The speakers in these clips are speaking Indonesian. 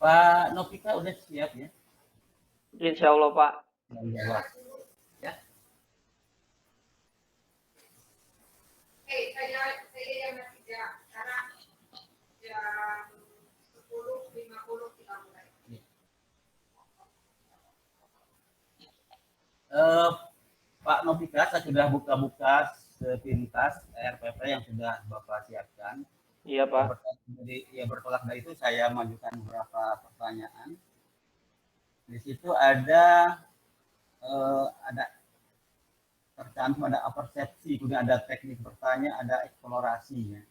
Pak Novika udah siap ya? Insya Allah Pak. Ya. Ya. Pak Novika, saya sudah buka-buka sepintas RPP yang sudah Bapak siapkan. Iya Pak. Ya bertolak dari itu saya majukan beberapa pertanyaan. Di situ ada tercantum ada persepsi, kemudian ada teknik bertanya, ada eksplorasinya.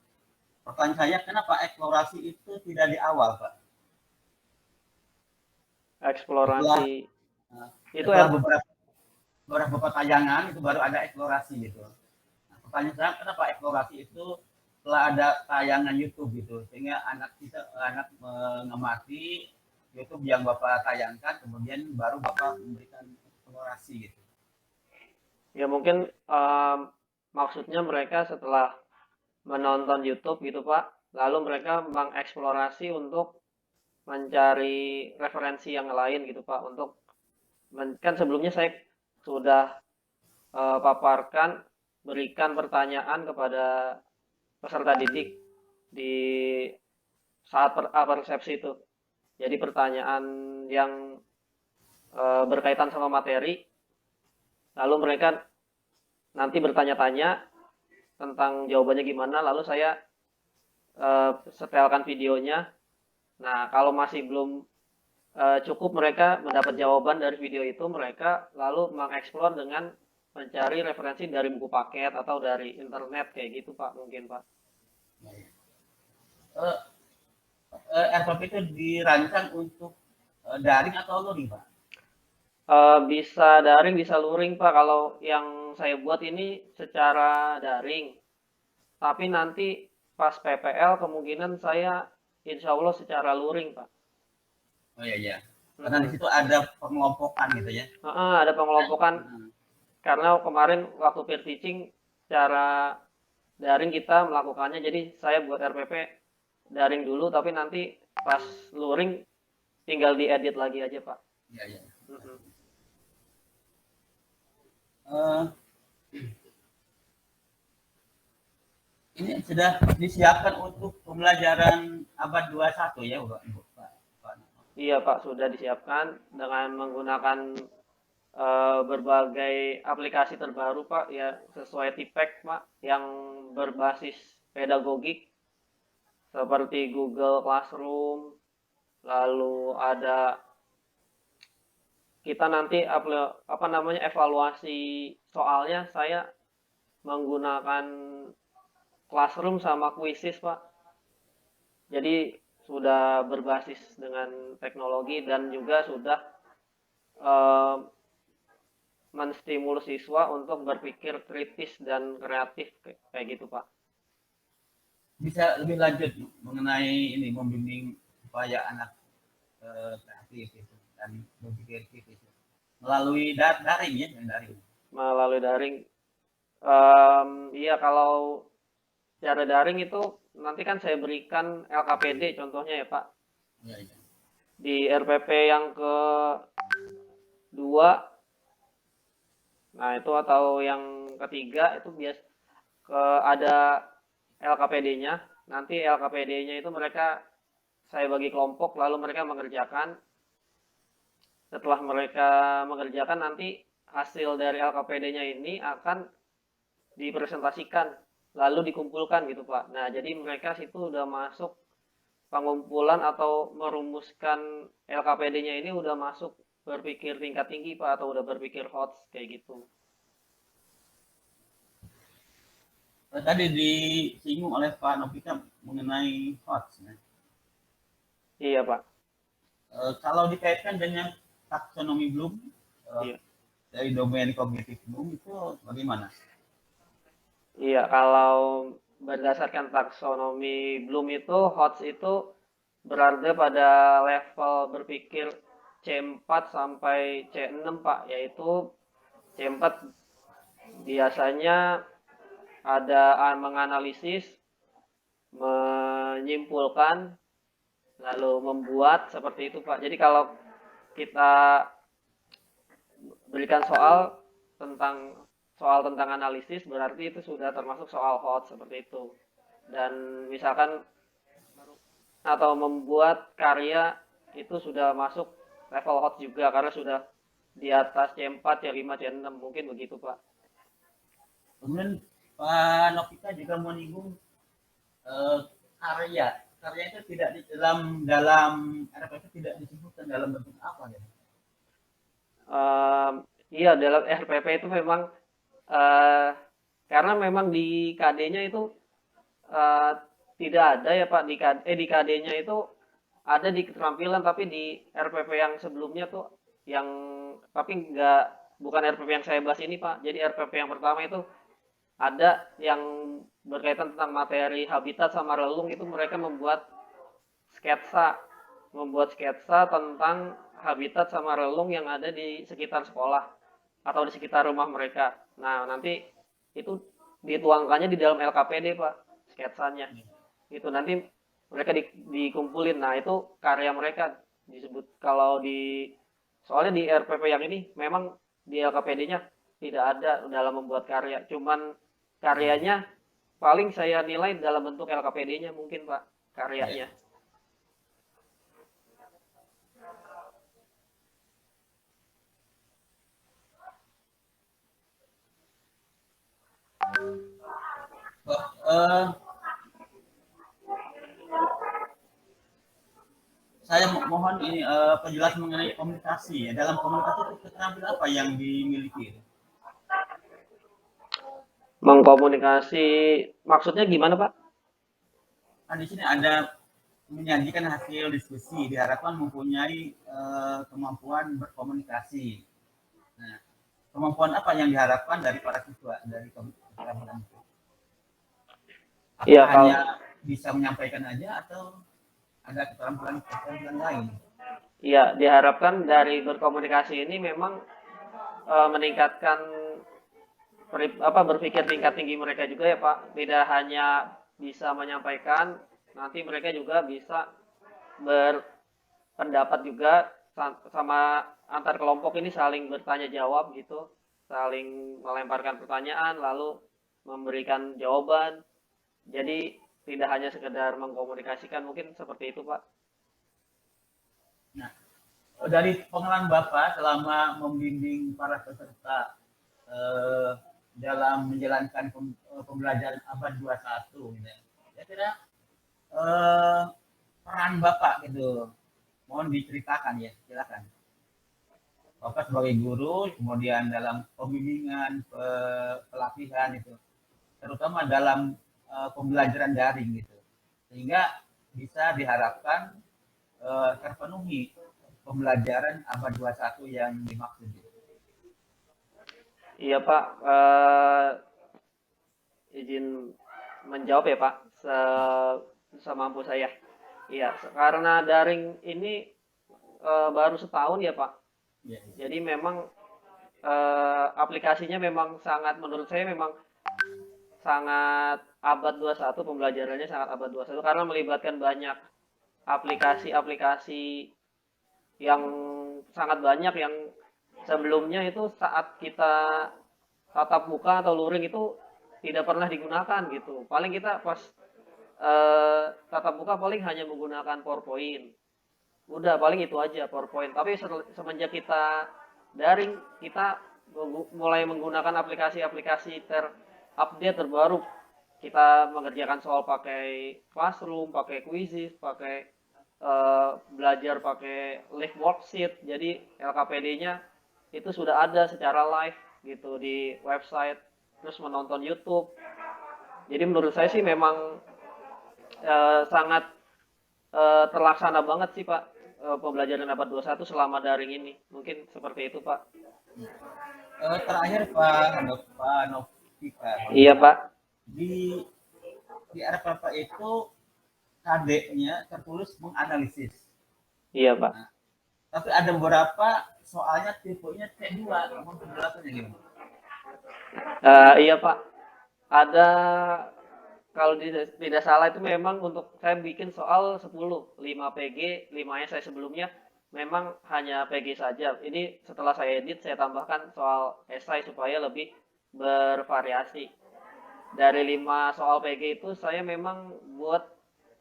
Pertanyaan saya, kenapa eksplorasi itu tidak di awal, Pak? Eksplorasi setelah beberapa tayangan itu baru ada eksplorasi gitu. Nah, pertanyaan saya, kenapa eksplorasi itu setelah ada tayangan YouTube gitu, sehingga anak mengamati YouTube yang Bapak tayangkan, kemudian baru Bapak memberikan eksplorasi gitu. Ya mungkin maksudnya mereka setelah menonton YouTube gitu Pak, lalu mereka mengeksplorasi untuk mencari referensi yang lain gitu Pak, untuk kan sebelumnya saya sudah paparkan, berikan pertanyaan kepada peserta didik di saat persepsi itu. Jadi pertanyaan yang berkaitan sama materi, lalu mereka nanti bertanya-tanya tentang jawabannya gimana, lalu saya setelkan videonya. Nah, kalau masih belum cukup mereka mendapat jawaban dari video itu, mereka lalu mengeksplor dengan mencari referensi dari buku paket atau dari internet kayak gitu Pak, mungkin Pak. RPP itu dirancang untuk daring atau luring, Pak? Bisa daring, bisa luring Pak. Kalau yang saya buat ini secara daring, tapi nanti pas PPL kemungkinan saya insya Allah secara luring Pak. Oh iya. Karena di situ ada pengelompokan gitu ya. Ada pengelompokan. Karena kemarin waktu peer teaching secara daring kita melakukannya, jadi saya buat RPP daring dulu, tapi nanti pas luring tinggal diedit lagi aja Pak. Iya. Ini sudah disiapkan untuk pembelajaran abad 21 ya, Pak? Iya Pak, sudah disiapkan dengan menggunakan berbagai aplikasi terbaru Pak, ya sesuai TIPEK Pak, yang berbasis pedagogik seperti Google Classroom, lalu ada kita nanti evaluasi soalnya saya menggunakan Classroom sama Quizzes Pak. Jadi sudah berbasis dengan teknologi dan juga sudah menstimulus siswa untuk berpikir kritis dan kreatif kayak gitu Pak. Bisa lebih lanjut mengenai ini, membimbing supaya anak kreatif itu dan berpikir kritis melalui daring ya, daring. Melalui daring, iya kalau secara daring itu nanti kan saya berikan LKPD contohnya ya Pak. Iya. Di RPP yang kedua, nah itu atau yang ketiga itu ada LKPD-nya. Nanti LKPD-nya itu saya bagi kelompok, lalu mereka mengerjakan. Setelah mereka mengerjakan, nanti hasil dari LKPD-nya ini akan dipresentasikan, lalu dikumpulkan gitu Pak. Nah, jadi mereka situ udah masuk pengumpulan atau merumuskan LKPD-nya ini udah masuk berpikir tingkat tinggi Pak, atau udah berpikir HOTS kayak gitu. Tadi disinggung oleh Pak Novika mengenai HOTS. Ya. Iya Pak. Kalau dikaitkan dengan taksonomi Bloom, iya. Dari domain kognitif Bloom itu bagaimana? Iya, kalau berdasarkan taksonomi Bloom itu HOTS itu berada pada level berpikir C4 sampai C6 Pak, yaitu C4 biasanya ada menganalisis, menyimpulkan, lalu membuat seperti itu Pak. Jadi kalau kita berikan soal tentang analisis berarti itu sudah termasuk soal hot seperti itu. Dan misalkan atau membuat karya itu sudah masuk level hot juga karena sudah di atas C4, C5, C6 mungkin begitu Pak. Kemudian Pak Novita juga menyinggung karya. Karya itu tidak di dalam RPP tidak disebutkan dalam bentuk apa ya? Iya dalam RPP itu memang eh, karena memang di KD-nya itu eh, tidak ada ya Pak di KD-nya itu ada di keterampilan tapi di RPP yang sebelumnya tuh yang tapi bukan RPP yang saya bahas ini Pak. Jadi RPP yang pertama itu ada yang berkaitan tentang materi habitat sama relung itu mereka sketsa membuat sketsa tentang habitat sama relung yang ada di sekitar sekolah atau di sekitar rumah mereka. Nah, nanti itu dituangkannya di dalam LKPD, Pak, sketsanya. Itu nanti mereka dikumpulin. Nah, itu karya mereka disebut kalau soalnya di RPP yang ini memang di LKPD-nya tidak ada dalam membuat karya. Cuman karyanya paling saya nilai dalam bentuk LKPD-nya mungkin, Pak, karyanya. Eh, saya mohon ini penjelasan mengenai komunikasi ya. Dalam komunikasi itu keterampilan apa yang dimiliki? Mengkomunikasi maksudnya gimana, Pak? Kan di sini ada menyajikan hasil diskusi, diharapkan mempunyai kemampuan berkomunikasi. Nah, kemampuan apa yang diharapkan dari para siswa dari keterampilan itu? Iya, Apakah hanya bisa menyampaikan aja atau ada keterampilan lain? iya diharapkan dari berkomunikasi ini memang meningkatkan berpikir tingkat tinggi mereka juga ya Pak. Tidak hanya bisa menyampaikan, nanti mereka juga bisa berpendapat juga sama antar kelompok ini saling bertanya jawab gitu, saling melemparkan pertanyaan lalu memberikan jawaban. Jadi tidak hanya sekedar mengkomunikasikan, mungkin seperti itu Pak. Nah, dari pengalaman Bapak selama membimbing para peserta dalam menjalankan pembelajaran abad 21 gitu. Kira-kira peran Bapak gitu. Mohon diceritakan ya, silakan. Bapak sebagai guru, kemudian dalam pembimbingan, pelatihan itu, terutama dalam pembelajaran daring gitu, sehingga bisa diharapkan terpenuhi pembelajaran abad 21 yang dimaksud. Iya Pak, izin menjawab ya Pak, semampu saya. Iya, karena daring ini baru setahun ya Pak. Ya, ya. Jadi memang aplikasinya memang menurut saya memang sangat abad 21, pembelajarannya sangat abad 21 karena melibatkan banyak aplikasi-aplikasi yang sangat banyak yang sebelumnya itu saat kita tatap muka atau luring itu tidak pernah digunakan gitu. Paling kita pas tatap muka paling hanya menggunakan PowerPoint. Udah paling itu aja PowerPoint. Tapi semenjak kita daring, kita mulai menggunakan aplikasi-aplikasi terupdate terbaru. Kita mengerjakan soal pakai Classroom, pakai Quizzes, pakai belajar pakai live worksheet. Jadi LKPD-nya itu sudah ada secara live gitu di website, terus menonton YouTube. Jadi menurut saya sih memang sangat terlaksana banget sih Pak pembelajaran abad 21 selama daring ini. Mungkin seperti itu Pak. Terakhir Pak Novika. Iya Pak. Di RPP itu KD-nya tertulis menganalisis. Iya Pak. Nah, tapi ada beberapa soalnya tipenya C2. Mohon penjelasannya gimana? Iya Pak. Ada kalau tidak salah itu memang untuk saya bikin soal 10, 5 PG, 5-nya saya sebelumnya memang hanya PG saja. Ini setelah saya edit, saya tambahkan soal esai supaya lebih bervariasi. Dari 5 soal PG itu saya memang buat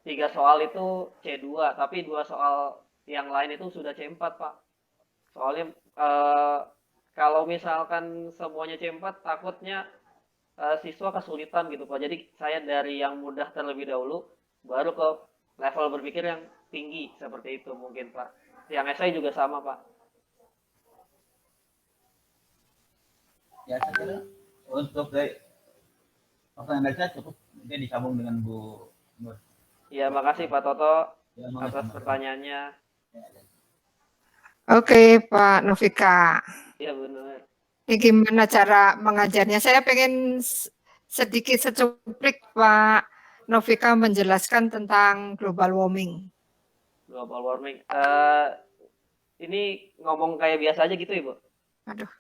3 soal itu C2, tapi 2 soal yang lain itu sudah C4, Pak. Soalnya kalau misalkan semuanya C4, takutnya siswa kesulitan gitu Pak. Jadi saya dari yang mudah terlebih dahulu, baru ke level berpikir yang tinggi seperti itu mungkin Pak. Yang esai juga sama Pak. Ya saya kira untuk dari pertanyaan dari saya cukup, dia disambung dengan Bu Nur. Ya makasih Pak Toto Ya, atas pertanyaannya. Ya, ya. Oke, Pak Novika. Ya benar. Ini gimana cara mengajarnya? Saya pengen sedikit secuplik Pak Novika menjelaskan tentang global warming. Global warming. Ini ngomong kayak biasa aja gitu Ibu? Aduh.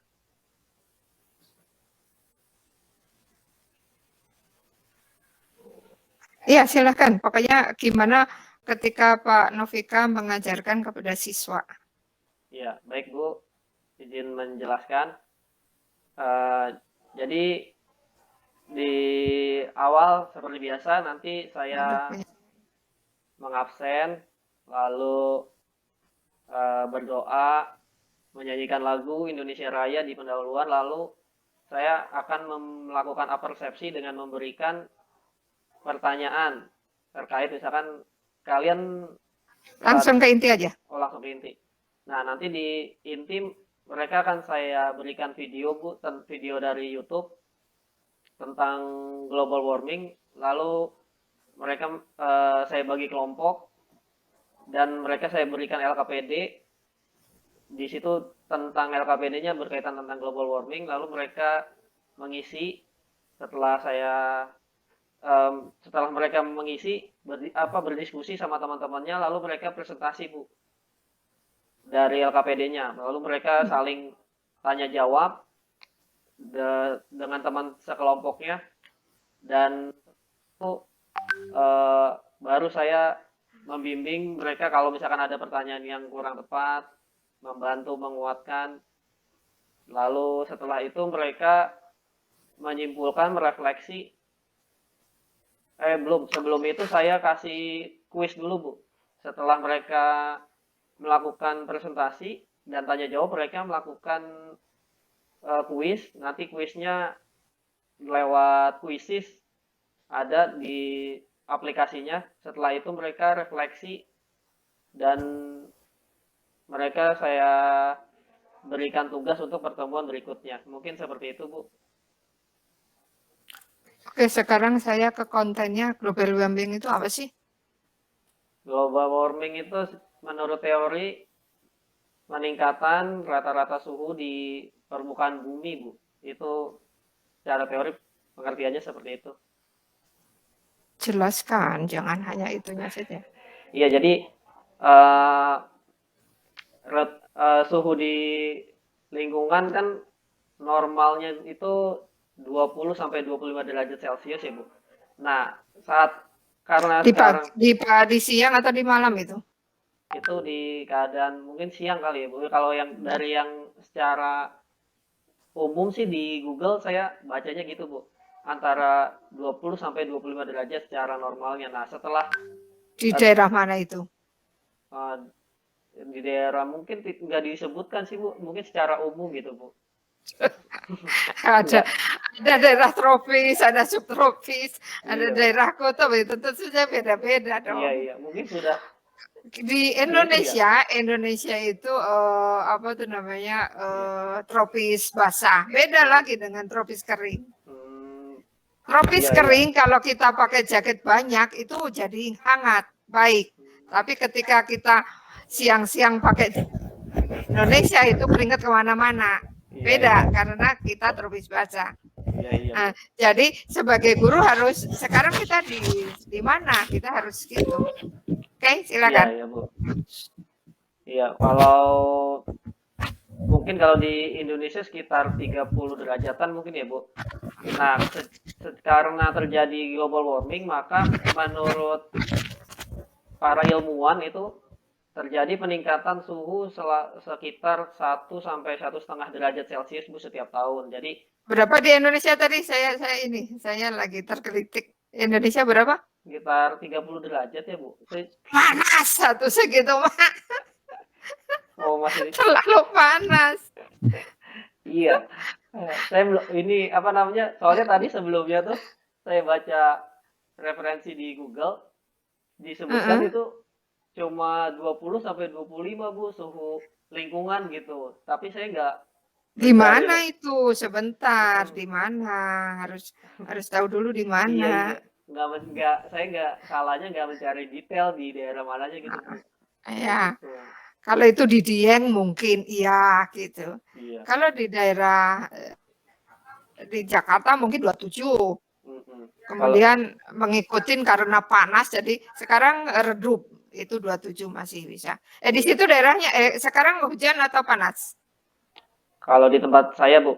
Iya, silakan. Pokoknya gimana ketika Pak Novika mengajarkan kepada siswa. Ya, baik Bu. Izin menjelaskan. Jadi di awal seperti biasa nanti saya mengabsen, lalu berdoa, menyanyikan lagu Indonesia Raya di pendahuluan, lalu saya akan melakukan apersepsi dengan memberikan pertanyaan terkait misalkan kalian langsung ke inti aja. Oh, langsung ke inti. Nah, nanti di inti mereka akan saya berikan video Bu, video dari YouTube tentang global warming, lalu mereka saya bagi kelompok dan mereka saya berikan LKPD. Di situ tentang LKPD-nya berkaitan tentang global warming, lalu mereka mengisi setelah mereka mengisi berdiskusi sama teman-temannya, lalu mereka presentasi Bu dari LKPD-nya, lalu mereka saling tanya jawab dengan teman sekelompoknya, dan itu baru saya membimbing mereka kalau misalkan ada pertanyaan yang kurang tepat, membantu menguatkan. Lalu setelah itu mereka menyimpulkan, merefleksi. Sebelum itu saya kasih kuis dulu Bu. Setelah mereka melakukan presentasi dan tanya jawab, mereka melakukan kuis. Nanti kuisnya lewat Quizzes ada di aplikasinya. Setelah itu mereka refleksi dan mereka saya berikan tugas untuk pertemuan berikutnya. Mungkin seperti itu Bu. Oke, sekarang saya ke kontennya. Global warming itu apa sih? Global warming itu menurut teori peningkatan rata-rata suhu di permukaan bumi Bu. Itu secara teori pengertiannya seperti itu. Jelaskan, jangan hanya itunya saja. Iya, jadi suhu di lingkungan kan normalnya itu 20 sampai 25 derajat Celcius ya Bu. Nah, karena sekarang di siang atau di malam itu di keadaan mungkin siang kali ya Bu. Kalau yang dari yang secara umum sih di Google saya bacanya gitu Bu. Antara 20 sampai 25 derajat secara normalnya. Nah, setelah di daerah mana itu? Di daerah mungkin nggak disebutkan sih Bu, mungkin secara umum gitu Bu. ada daerah tropis, ada subtropis, ada daerah kutub, itu tentu saja beda-beda dong. Iya, mungkin sudah di Indonesia itu apa tuh namanya tropis basah, beda lagi dengan tropis kering. Tropis kering kalau kita pakai jaket banyak itu jadi hangat, baik. Tapi ketika kita siang-siang pakai Indonesia itu keringat kemana-mana, beda karena kita tropis basah. Nah, jadi sebagai guru harus sekarang kita di mana kita harus gitu. Oke, silakan. Iya, Bu. Iya, kalau mungkin kalau di Indonesia sekitar 30 derajatan mungkin ya Bu. Nah, karena terjadi global warming, maka menurut para ilmuwan itu terjadi peningkatan suhu sekitar 1 sampai 1,5 derajat Celcius Bu setiap tahun. Jadi Berapa di Indonesia tadi? Saya lagi tergelitik. Indonesia berapa? sekitar 30 derajat ya Bu. Panas satu segitu mah. Oh masih Terlalu panas. iya. Saya belum ini apa namanya? Soalnya tadi sebelumnya tuh saya baca referensi di Google disebutkan Heeh. itu cuma 20 sampai 25 Bu suhu lingkungan gitu. Tapi saya nggak Di mencari. mana itu? Sebentar, Heeh. di mana? Harus tahu dulu di Iya mana. iya. Nggak saya nggak salahnya nggak mencari detail di daerah mananya gitu Bu. Kayak Ya, gitu. kalau itu di Dieng mungkin iya gitu. Iya. Kalau di daerah di Jakarta mungkin 27. Mm-mm. Kalau Kemudian mengikuti karena panas jadi sekarang redup itu 27 masih bisa. Di iya. situ daerahnya sekarang hujan atau panas? Kalau di tempat saya Bu,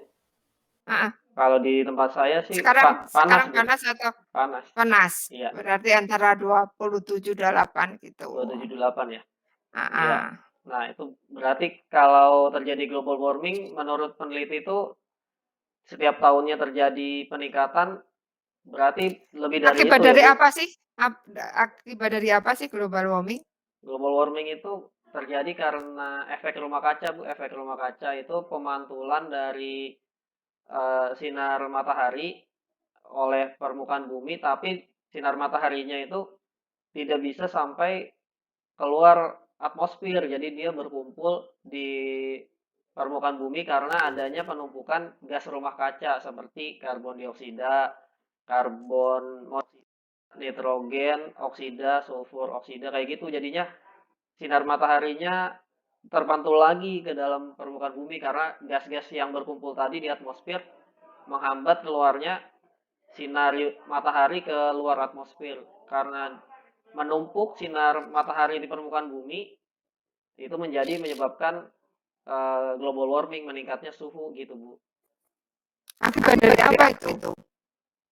Heeh. kalau di tempat saya sih Sekarang panas sekarang Bu, panas atau panas. panas? Iya. Berarti antara 27-28 gitu. 278 ya. Iya. Heeh. Nah, itu berarti kalau terjadi global warming, menurut peneliti itu setiap tahunnya terjadi peningkatan, berarti lebih dari Akibat itu ya, dari Bu. apa sih? Akibat dari apa sih global warming? Global warming itu terjadi karena efek rumah kaca, Bu. Efek rumah kaca itu pemantulan dari sinar matahari oleh permukaan bumi, tapi sinar mataharinya itu tidak bisa sampai keluar atmosfer. Jadi dia berkumpul di permukaan bumi karena adanya penumpukan gas rumah kaca seperti karbon dioksida, karbon monoksida, nitrogen, oksida, sulfur oksida kayak gitu. Jadinya sinar mataharinya terpantul lagi ke dalam permukaan bumi karena gas-gas yang berkumpul tadi di atmosfer menghambat keluarnya sinar matahari ke luar atmosfer. Karena menumpuk sinar matahari di permukaan bumi itu menyebabkan global warming, meningkatnya suhu gitu Bu. Akibat dari apa itu?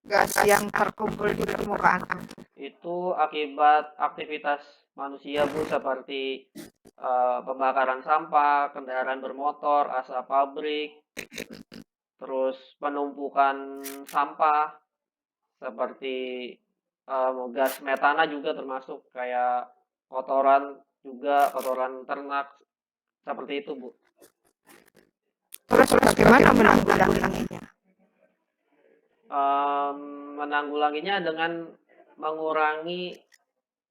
Gas yang terkumpul di permukaan. Itu akibat aktivitas manusia Bu seperti pembakaran sampah, kendaraan bermotor, asap pabrik, terus penumpukan sampah seperti gas metana juga termasuk kayak kotoran juga, kotoran ternak seperti itu Bu. Terus bagaimana menanggulanginya? Menanggulanginya dengan mengurangi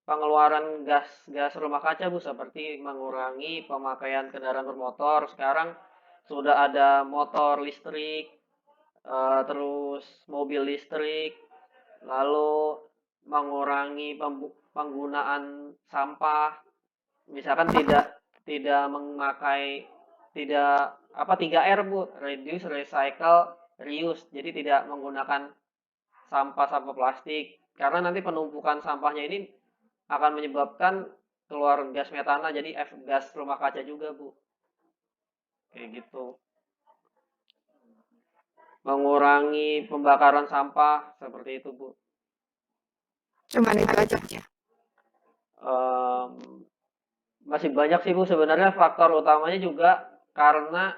pengeluaran gas rumah kaca Bu, seperti mengurangi pemakaian kendaraan bermotor. Sekarang sudah ada motor listrik, terus mobil listrik, lalu mengurangi penggunaan sampah, misalkan tidak memakai tidak apa 3R Bu, reduce, recycle, reuse. Jadi tidak menggunakan sampah-sampah plastik karena nanti penumpukan sampahnya ini akan menyebabkan keluar gas metana jadi gas rumah kaca juga Bu. Kayak gitu. Mengurangi pembakaran sampah seperti itu Bu. Cuman itu aja. Masih banyak sih Bu, sebenarnya faktor utamanya juga karena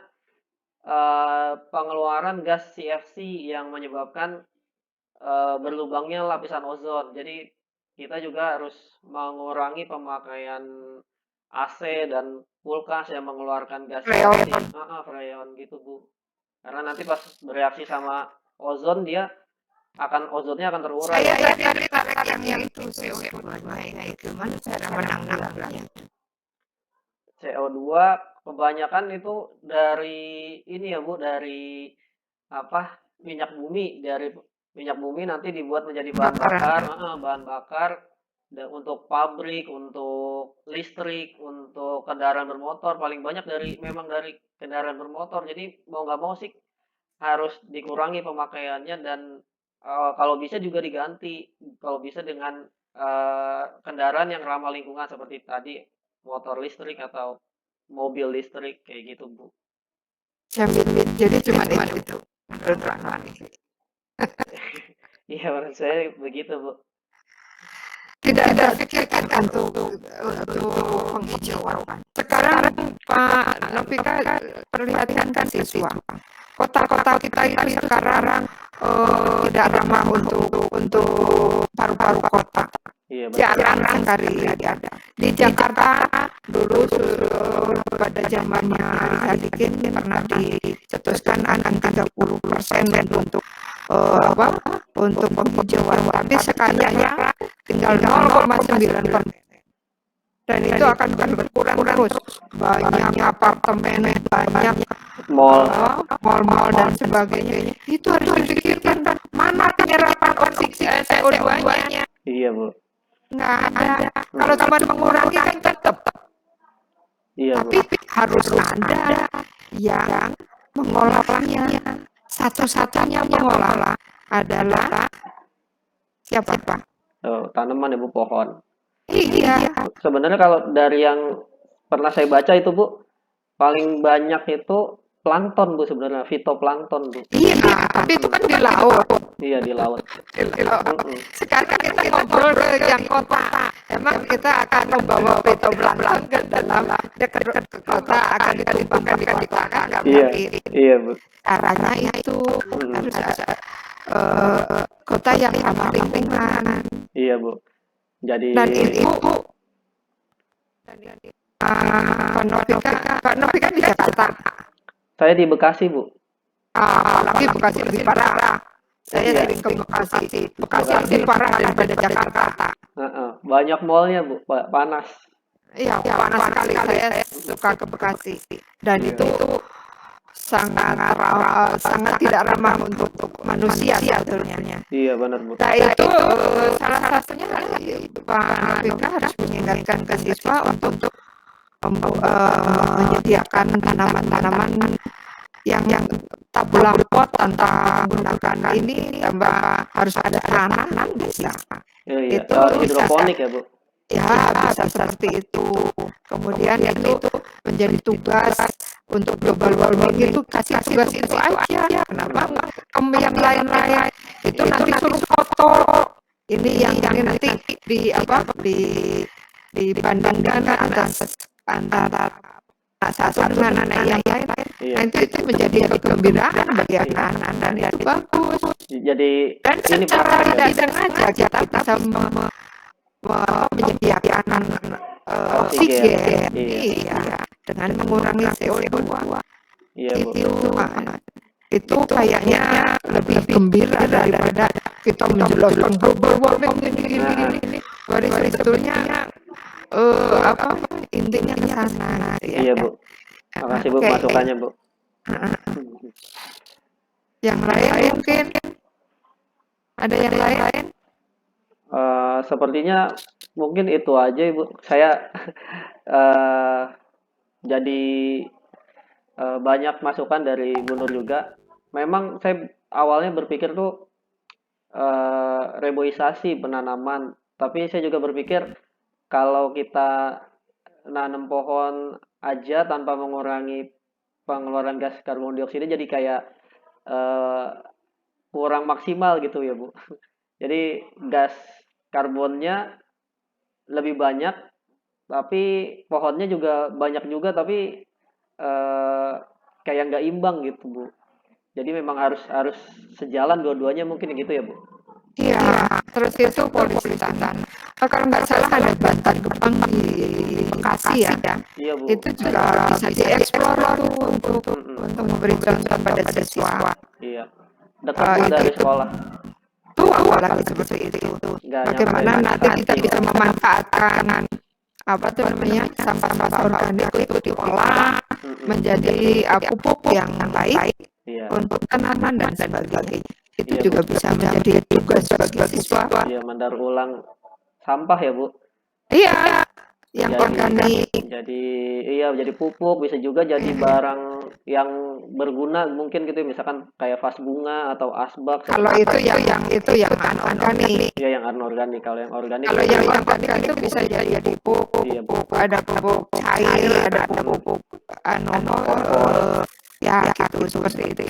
pengeluaran gas CFC yang menyebabkan berlubangnya lapisan ozon. Jadi kita juga harus mengurangi pemakaian AC dan kulkas yang mengeluarkan gas CFC. Freon gitu Bu. Karena nanti pas bereaksi sama ozon ozonnya akan terurai. Saya tertarik yang itu CO2 itu gimana cara menanggulanginya? CO2 kebanyakan itu dari ini ya Bu, dari apa? Minyak bumi. Dari minyak bumi nanti dibuat menjadi bahan bakar dan untuk pabrik, untuk listrik, untuk kendaraan bermotor paling banyak memang dari kendaraan bermotor. Jadi mau nggak mau sih harus dikurangi pemakaiannya dan kalau bisa juga diganti. Kalau bisa dengan kendaraan yang ramah lingkungan seperti tadi motor listrik atau mobil listrik kayak gitu Bu. Jadi cuma itu menurut Rahman. Iya, menurut saya begitu, Bu. Tidak ada pikirkan untuk penghijauan. Sekarang Pak Nofika perlihatkan kan siswa. Kota-kota kita itu sekarang tidak ramah untuk paru-paru kota. Iya, betul. Jarang sekali ada. Di Jakarta dulu pada zamannya Ali Sadikin pernah dicetuskan angka 30% untuk untuk penghijauan. Tapi sekarang tinggal 0,9%. Dan itu akan berkurang terus. Banyak apartemen, banyak mall dan sebagainya. Itu harus dipikirkan mana penyerapan oksigen CO2-nya. Iya, Bu. Nggak ada. Kalau cuma mengurangi kan tetap. Iya, Bu. Tapi harus ada yang mengolahnya. Satu-satunya mengolah adalah siapa? Tanaman ya, Bu, pohon. Iya. Sebenarnya kalau dari yang pernah saya baca itu, Bu, paling banyak itu plankton, Bu, sebenarnya fitoplankton, Bu. Iya, tapi itu kan di laut. Iya, di laut. Sekarang kita ngobrol ke yang kota. Emang kita akan membawa fitoplankton ke dalam dekat ke kota, akan ditumpangkan di kota, kan nggak mungkin. Iya, Bu. Caranya itu harus ada kota yang ramah lingkungan. Iya, Bu. Jadi Dan itu Pak Nofika di Jakarta. saya di Bekasi, Bu. Lagi Bekasi lebih parah. Saya sering ke Bekasi. Bekasi lebih parah daripada Jakarta. Banyak mallnya, Bu. Panas. Iya, panas sekali. Saya suka ke Bekasi. Dan itu sangat tidak ramah untuk manusia sebetulnya. Iya, benar, Bu. Nah itu salah satunya Pak Nofika harus mengingatkan ke siswa untuk menyediakan tanaman-tanaman yang tabula pot tanpa menggunakan ini, tambah harus ada tanah bisa. Iya, Itu hidroponik ya, Bu. Ya, bisa seperti itu. Kemudian itu menjadi tugas untuk global warming itu, kasih tugas itu aja. Kenapa kamu yang lain-lain itu nanti suruh foto. Ini yang nanti dibandingkan antara satu dengan yang lain. Iya. Nah, itu menjadi kegembiraan bagi anak-anak dan itu bagus. Jadi Dan ini secara tidak sengaja kita bisa menyediakan oksigen, iya, dengan mengurangi CO2. Iya, Bu. Itu kayaknya lebih gembira daripada kita menjelaskan global warming ini. Sebetulnya intinya ke sana. Iya, Bu. Makasih, Bu, masukannya, Bu. Yang lain mungkin ada yang lain? Sepertinya mungkin itu aja, Ibu. Saya jadi banyak masukan dari Bu Nur juga. Memang saya awalnya berpikir tuh reboisasi penanaman, tapi saya juga berpikir kalau kita nanam pohon aja tanpa mengurangi pengeluaran gas karbon dioksida jadi kayak kurang maksimal gitu ya, Bu. Jadi gas karbonnya lebih banyak, tapi pohonnya juga banyak juga, tapi kayak nggak imbang gitu, Bu. Jadi memang harus sejalan dua-duanya mungkin gitu ya, Bu. Iya, terus itu polusi tanah. Kalau nggak salah ada Bantar Gebang di Bekasi ya. Iya, Bu. Itu juga bisa dieksplor tuh untuk memberi contoh pada siswa. Iya. Dekat dari sekolah. Tuh apalagi seperti itu. Bagaimana nanti kita bisa memanfaatkan sampah-sampah organik itu diolah menjadi pupuk yang baik untuk tanaman dan sebagainya. Itu juga bisa menjadi tugas bagi siswa. Iya, mendaur ulang sampah ya, Bu. Iya, yang organik. Jadi pupuk, bisa juga jadi barang yang berguna mungkin gitu, misalkan kayak vas bunga atau asbak. Kalau itu yang anorganik. Iya, yang anorganik. Kalau yang organik. Kalau yang organik itu bisa jadi pupuk. Iya, ada pupuk cair, ada pupuk ya gitu seperti itu.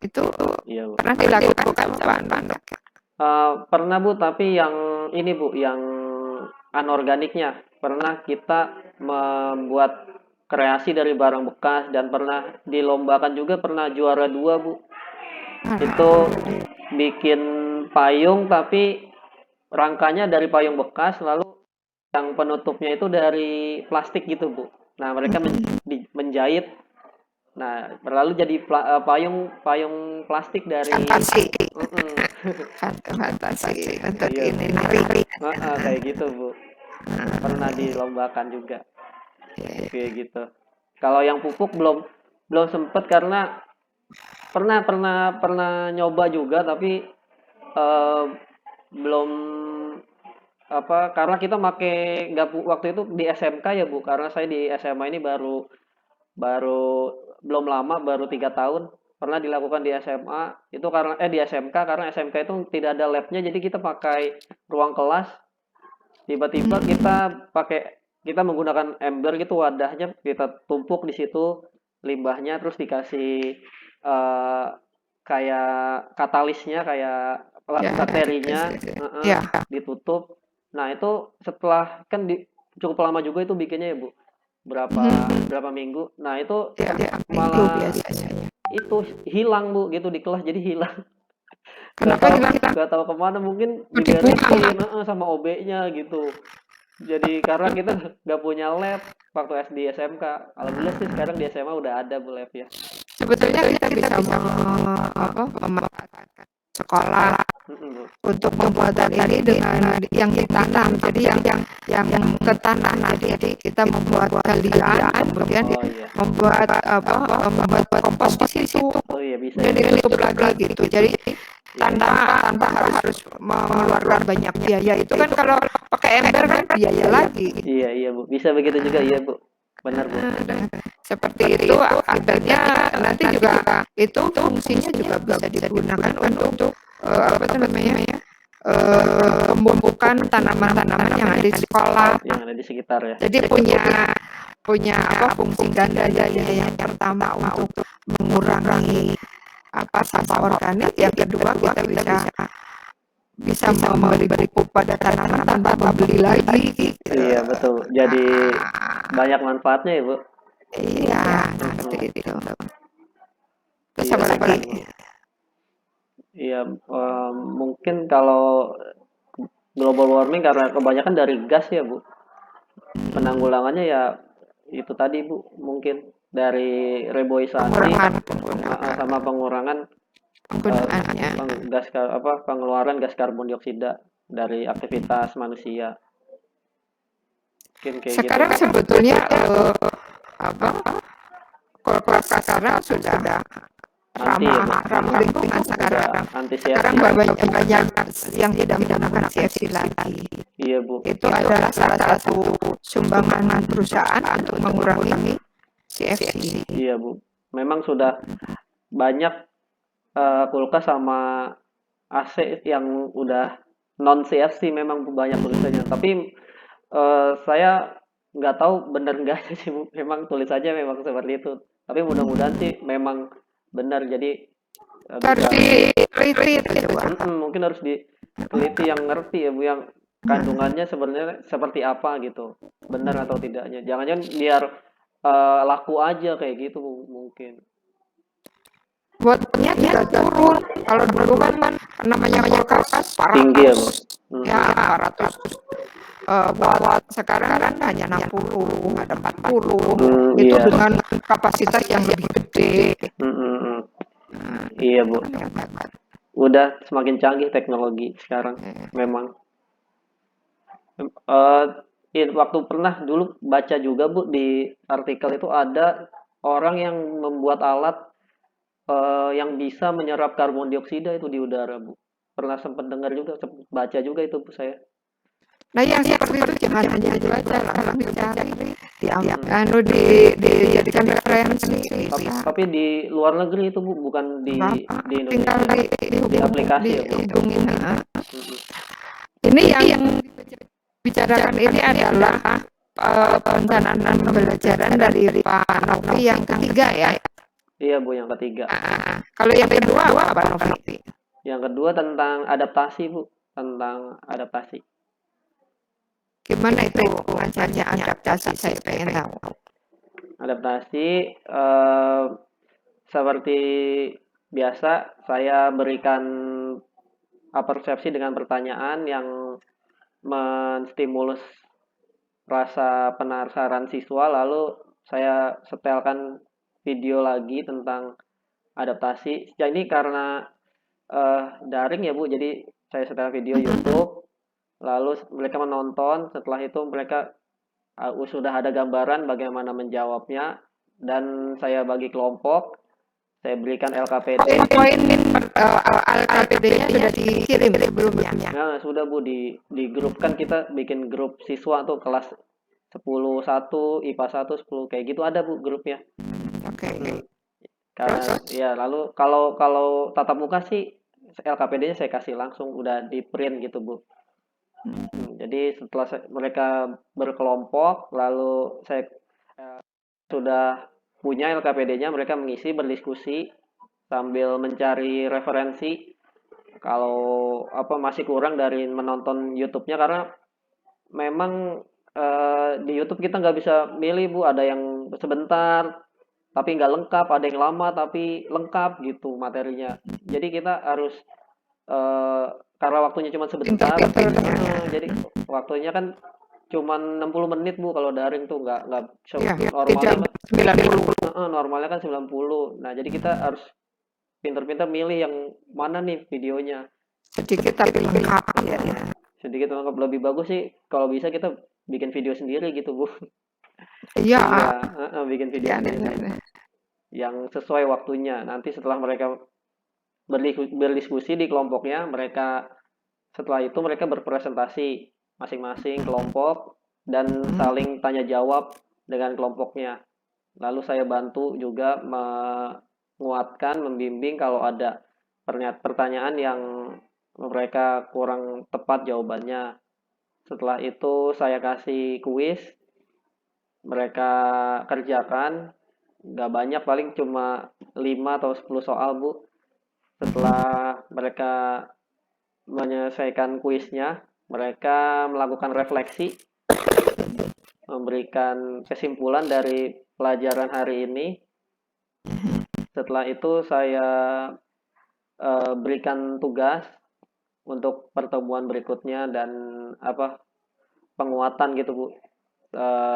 Itu Iya, Bu. pernah dilakukan Pak Anda? Pernah Bu, tapi yang ini Bu, yang anorganiknya. Pernah kita membuat kreasi dari barang bekas dan pernah dilombakan juga, pernah juara 2 Bu. Itu bikin payung tapi rangkanya dari payung bekas, lalu yang penutupnya itu dari plastik gitu Bu. Nah mereka menjahit, nah lalu jadi payung plastik dari Fantasi, Mm-mm. fantasi untuk Iya, ini nari. kayak gitu Bu. Pernah dilombakan juga kayak gitu. Kalau yang pupuk belum belum sempet karena pernah nyoba juga tapi eh, belum apa, karena kita waktu itu di SMK ya Bu, karena saya di SMA ini baru baru belum lama, baru 3 tahun. Pernah dilakukan di SMA itu karena di SMK, karena SMK itu tidak ada labnya, jadi kita pakai ruang kelas. Tiba-tiba kita menggunakan ember gitu, wadahnya kita tumpuk di situ limbahnya, terus dikasih eh, kayak katalisnya, kayak Ya, bakterinya, ya, ditutup. Nah itu setelah kan cukup lama juga itu bikinnya ya Bu, berapa berapa minggu. Nah itu ya, minggu malah biasanya. itu hilang Bu, gitu di kelas, jadi hilang. Kenapa hilang? Gak tahu kemana, mungkin Dibuang. diberesin sama OB-nya gitu. Jadi karena kita nggak punya lab waktu SD SMK. Alhamdulillah sih sekarang di SMA udah ada Bu lab ya. Sebetulnya kita bisa memanfaatkan sekolah Bu. untuk pembuatan ini dengan yang ditanam. Jadi yang ketanam. Jadi kita membuat galian, kemudian Oh iya. membuat kompos di situ. Oh iya bisa. Jadi tutup lagi gitu. Jadi tanpa harus mengeluarkan banyak biaya. Itu kan kalau pakai ember kan biaya lagi. Iya Bu. Bisa begitu juga iya Bu. Benar Bu. Seperti itu akhirnya nanti juga itu fungsinya juga bisa digunakan untuk pembukaan tanaman-tanaman yang ada di sekolah. Yang ada di sekitar ya. Jadi punya fungsi ganda. Yang pertama untuk mengurangi sampah organik, yang kedua kita bisa memberi pupuk pada tanaman tanpa membeli lagi gitu. Iya betul. Jadi banyak manfaatnya ya Bu. Iya, seperti itu. Terus apa lagi? Iya, mungkin kalau global warming karena kebanyakan dari gas ya Bu. Penanggulangannya ya itu tadi Bu, mungkin dari reboisasi sama pengurangan pengeluaran gas karbon dioksida dari aktivitas manusia. Mungkin kayak sekarang gitu. Sebetulnya kota sekarang sudah ramah lingkungan sekarang. Sekarang banyak yang tidak menggunakan CFC lagi. Iya Bu. Itu adalah salah satu sumbangan perusahaan untuk mengurangi CFC. Iya Bu. Memang sudah banyak kulkas sama AC yang udah non CFC, memang banyak tulisannya. Tapi saya nggak tahu benar nggak sih Bu. Memang tulisannya memang seperti itu. Tapi mudah-mudahan sih memang benar, jadi harus diteliti mungkin harus diteliti yang ngerti ya Bu, yang kandungannya sebenarnya seperti apa gitu, benar atau tidaknya. Jangan-jangan biar laku aja kayak gitu Bu, mungkin buatnya juga turun. Kalau dulu kan namanya kulkas tinggi ya Bu. Ya 400 watt, sekarang kan hanya 60, ada 40. Itu Iya. dengan kapasitas yang lebih gede. Iya Bu. Udah semakin canggih teknologi sekarang memang. Waktu pernah dulu baca juga Bu, di artikel itu ada orang yang membuat alat yang bisa menyerap karbon dioksida itu di udara Bu. Pernah sempat dengar juga, sempat baca juga itu Bu saya. Nah yang seperti itu jangan hanya baca, langsung dicari, dijadikan referensi. Tapi di luar negeri itu Bu, bukan di Indonesia. Tinggal di aplikasi ya Bu. Ini yang bicarakan ini adalah perencanaan pembelajaran dari Pak Novi yang ketiga ya. Iya Bu, yang ketiga. Kalau yang kedua apa Novi? Yang kedua tentang adaptasi Bu, tentang adaptasi. Gimana itu ngajarnya adaptasi? Saya pengen tahu. Adaptasi seperti biasa saya berikan persepsi dengan pertanyaan yang menstimulus rasa penasaran siswa, lalu saya setelkan video lagi tentang adaptasi. Jadi karena daring ya Bu, jadi saya setel video YouTube, lalu mereka menonton, setelah itu mereka sudah ada gambaran bagaimana menjawabnya, dan saya bagi kelompok, saya berikan LKPD. Poin LKPD-nya sudah dikirim sebelumnya. Nah, sudah Bu, di grup kan kita bikin grup siswa tuh kelas 10 1, IPA 1 10 kayak gitu ada Bu grupnya. Oke. Karena ya lalu kalau tatap muka sih LKPD-nya saya kasih langsung udah di print gitu Bu. Jadi setelah mereka berkelompok lalu saya sudah punya LKPD-nya, mereka mengisi berdiskusi sambil mencari referensi kalau masih kurang dari menonton YouTube-nya, karena memang di YouTube kita nggak bisa milih Bu, ada yang sebentar tapi nggak lengkap, ada yang lama tapi lengkap gitu materinya. Jadi kita harus karena waktunya cuma sebentar, jadi waktunya kan cuma 60 menit Bu, kalau daring tuh nggak normalnya 90. Normalnya kan 90. Nah, jadi kita harus pinter-pinter milih yang mana nih videonya. Sedikit tapi lengkap ya. Sedikit lengkap, lebih bagus sih kalau bisa kita bikin video sendiri gitu Bu. Iya. Bikin video sendiri yang sesuai waktunya. Nanti setelah mereka berdiskusi di kelompoknya, setelah itu mereka berpresentasi masing-masing kelompok dan saling tanya jawab dengan kelompoknya. Lalu saya bantu juga menguatkan, membimbing kalau ada pertanyaan yang mereka kurang tepat jawabannya. Setelah itu saya kasih kuis, mereka kerjakan, nggak banyak, paling cuma 5 atau 10 soal Bu. Setelah mereka menyelesaikan kuisnya, mereka melakukan refleksi, memberikan kesimpulan dari pelajaran hari ini. Setelah itu saya berikan tugas untuk pertemuan berikutnya dan penguatan gitu Bu,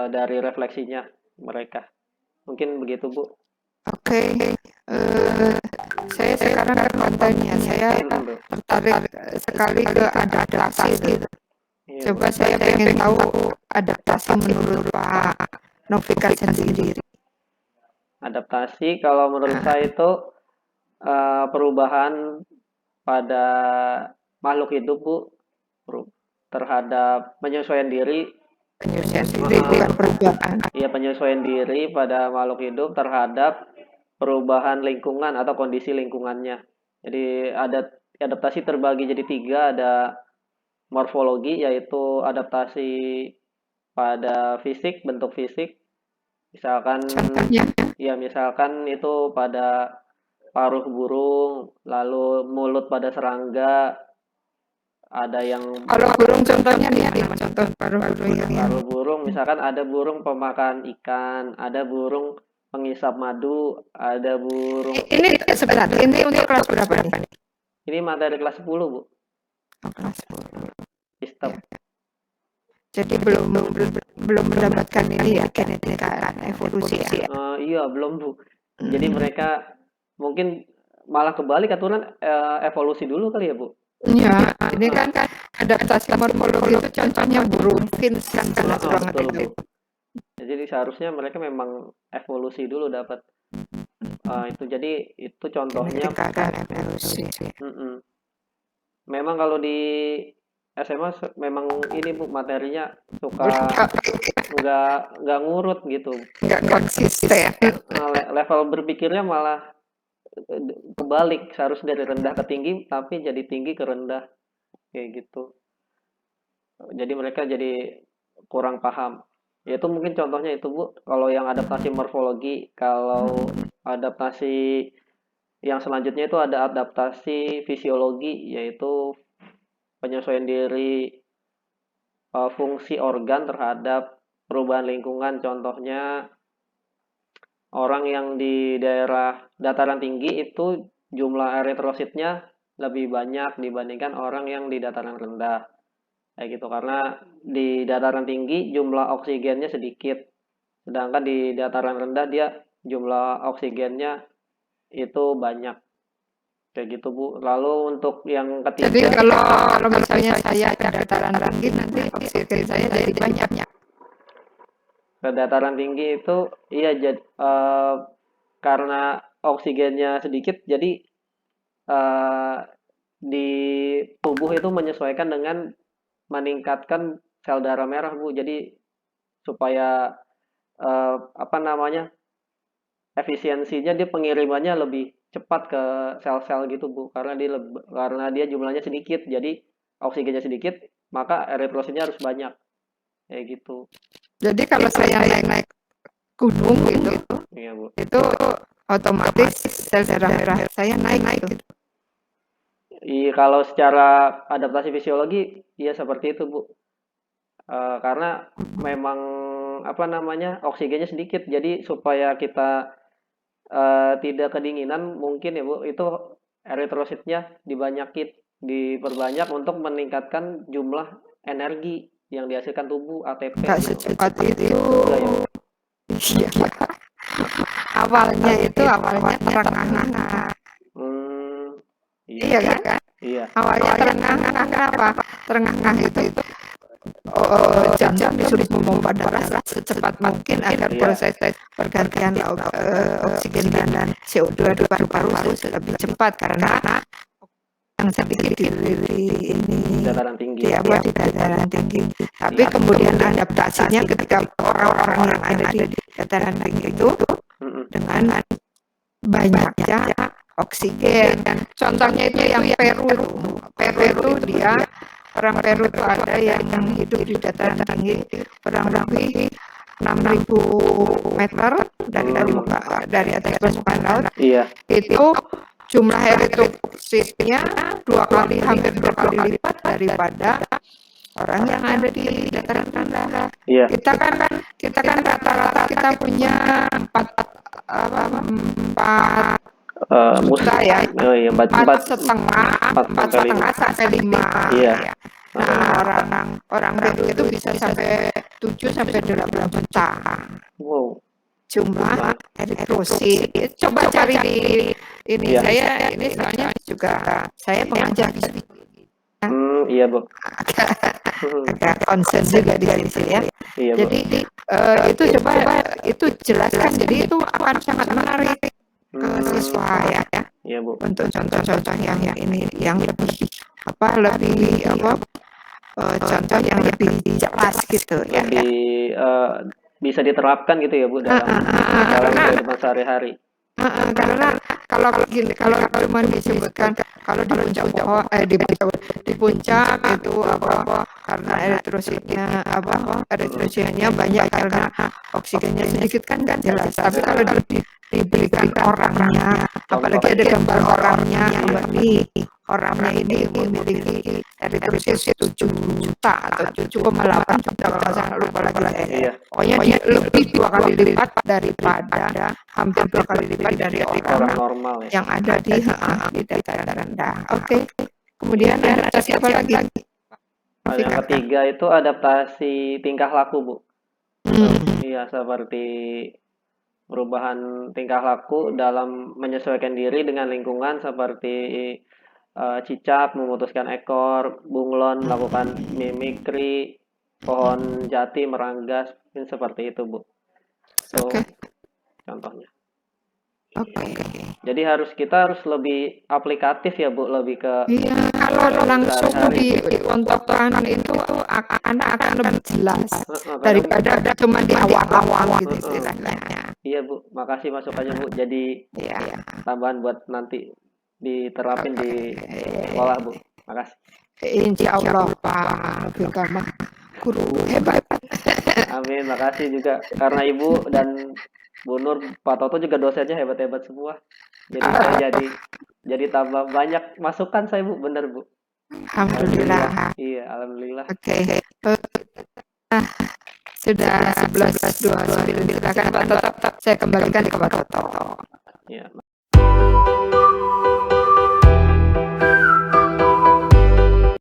dari refleksinya mereka. Mungkin begitu Bu. Oke. Saya sekarang kontennya saya tertarik sekali ke adaptasi gitu. Coba saya pengen tahu adaptasi menurut Pak Novika sendiri. Adaptasi kalau menurut saya itu perubahan pada makhluk hidup Bu, terhadap penyesuaian diri. Bukan perubahan. Iya, penyesuaian diri pada makhluk hidup terhadap perubahan lingkungan atau kondisi lingkungannya. Jadi adaptasi terbagi jadi 3, ada morfologi yaitu adaptasi pada fisik, bentuk fisik. Misalkan misalkan itu pada paruh burung, lalu mulut pada serangga. Ada yang kalau burung contohnya nih, contoh paruh burung, misalkan ada burung pemakan ikan, ada burung penghisap madu, ada burung. Ini sebentar, ini untuk kelas berapa nih? Ini materi kelas 10 Bu. Kelas 10. Sistem. Jadi belum mendapatkan ini ya, genetika evolusi ya? Iya, belum Bu. Jadi mereka mungkin malah kebalik aturan, evolusi dulu kali ya Bu. Iya, ini kan adaptasi morfologi itu contohnya burung fins kan betul, Bu. Jadi seharusnya mereka memang evolusi dulu dapat. Itu jadi itu contohnya. Memang kalau di SMA memang ini Bu, materinya suka nggak ngurut gitu. Nggak konsisten. Level berpikirnya malah kebalik, seharusnya dari rendah ke tinggi tapi jadi tinggi ke rendah kayak gitu. Jadi mereka jadi kurang paham. Itu mungkin contohnya itu Bu, kalau yang adaptasi morfologi. Kalau adaptasi yang selanjutnya itu ada adaptasi fisiologi, yaitu penyesuaian diri fungsi organ terhadap perubahan lingkungan. Contohnya orang yang di daerah dataran tinggi itu jumlah eritrositnya lebih banyak dibandingkan orang yang di dataran rendah. Kayak gitu, karena di dataran tinggi jumlah oksigennya sedikit, sedangkan di dataran rendah dia jumlah oksigennya itu banyak. Kayak gitu, Bu. Lalu untuk yang Jadi ketiga, kalau misalnya saya ke dataran tinggi nanti oksigen saya jadi banyak. ke dataran tinggi itu iya karena oksigennya sedikit, jadi di tubuh itu menyesuaikan dengan meningkatkan sel darah merah, Bu. Jadi supaya apa namanya, efisiensinya dia pengirimannya lebih cepat ke sel-sel gitu, Bu. Karena dia jumlahnya sedikit, jadi oksigennya sedikit, maka eritrositnya harus banyak. Kayak gitu. Jadi kalau saya naik gunung gitu, Iya, Bu. itu otomatis sel darah merah saya naik gitu. Iya, kalau secara adaptasi fisiologi, ya seperti itu, Bu. Karena memang apa namanya, oksigennya sedikit, jadi supaya kita tidak kedinginan mungkin ya, Bu, itu eritrositnya diperbanyak untuk meningkatkan jumlah energi yang dihasilkan tubuh, ATP Nggak gitu. secepat itu. Enggak ya, Bu? Iya. Awalnya terengah-engah. Iya kan? Iya. Awalnya terengah-engah, kenapa? Terengah-engah itu jantung disuruh memompa darah secepat mungkin agar proses pergantian oksigen dan CO2 di paru-paru lebih cepat karena yang sedikit di Dataran tinggi. di dataran tinggi. Tapi kemudian adaptasinya ketika orang-orang yang ada di dataran tinggi itu dengan banyaknya oksigen. Contohnya itu yang Peru. Peru itu dia orang Peru itu ada yang hidup di dataran tinggi kurang lebih 6.000 meter dari atas permukaan laut. Iya. Itu jumlah eritrositnya hampir dua kali lipat daripada orang yang ada di dataran rendah. Iya. Kita kan rata-rata kita punya 4 juta ya. Oh iya, 4,5 sampai 5. Iya. Nah, orang Peru itu bisa sampai 7 sampai 8 juta. Wow. Jumlah eritrosit. Coba cari di ini. Iya. Saya ini soalnya juga saya pengajar di sini. Iya, Bu. Agak concern juga di sini ya. Iya, Bu. Jadi itu coba itu jelaskan. Jadi itu akan sangat menarik ke siswa ya. Iya, Bu. Untuk contoh-contoh yang ini yang lebih contoh yang lebih jelas gitu ya. Lebih bisa diterapkan gitu ya, Bu, dalam kehidupan sehari-hari. Karena kalau cuma disebutkan kalau di puncak itu karena eritrositnya banyak karena oksigennya sedikit kan nggak jelas. Tapi kalau diberikan orangnya, apalagi ada gambar orangnya ini memiliki eritrosit 7 juta atau 7,8 juta kalau saya lupa lagi. Iya. Pokoknya dia lebih 2 kali lipat daripada hampir 2 kali lipat dari orang normal ya. yang ada di dataran rendah. Oke. Kemudian adaptasi apa lagi? Yang ketiga itu adaptasi tingkah laku, Bu. Iya, seperti perubahan tingkah laku dalam menyesuaikan diri dengan lingkungan seperti cicak memutuskan ekor, bunglon melakukan mimikri, pohon jati meranggas, seperti itu, Bu. Contohnya. Oke. Jadi kita harus lebih aplikatif ya, Bu, lebih ke. Iya, kalau langsung dikontokkan itu akan lebih jelas daripada cuma di awal-awal gitu istilahnya. Iya, Bu, makasih masukannya, Bu. Jadi tambahan buat nanti diterapin di sekolah, Bu. Makasih. Insya Allah Pak Bikama guru hebat. Amin, makasih juga karena Ibu dan Bu Nur, Pak Toto juga dosennya hebat-hebat semua. Jadi saya jadi tambah banyak masukan saya Bu, bener Bu. Alhamdulillah. Iya, alhamdulillah. Oke. Nah, sudah 11.29. Silakan Pak Toto. Saya kembalikan ke Pak Toto. Iya.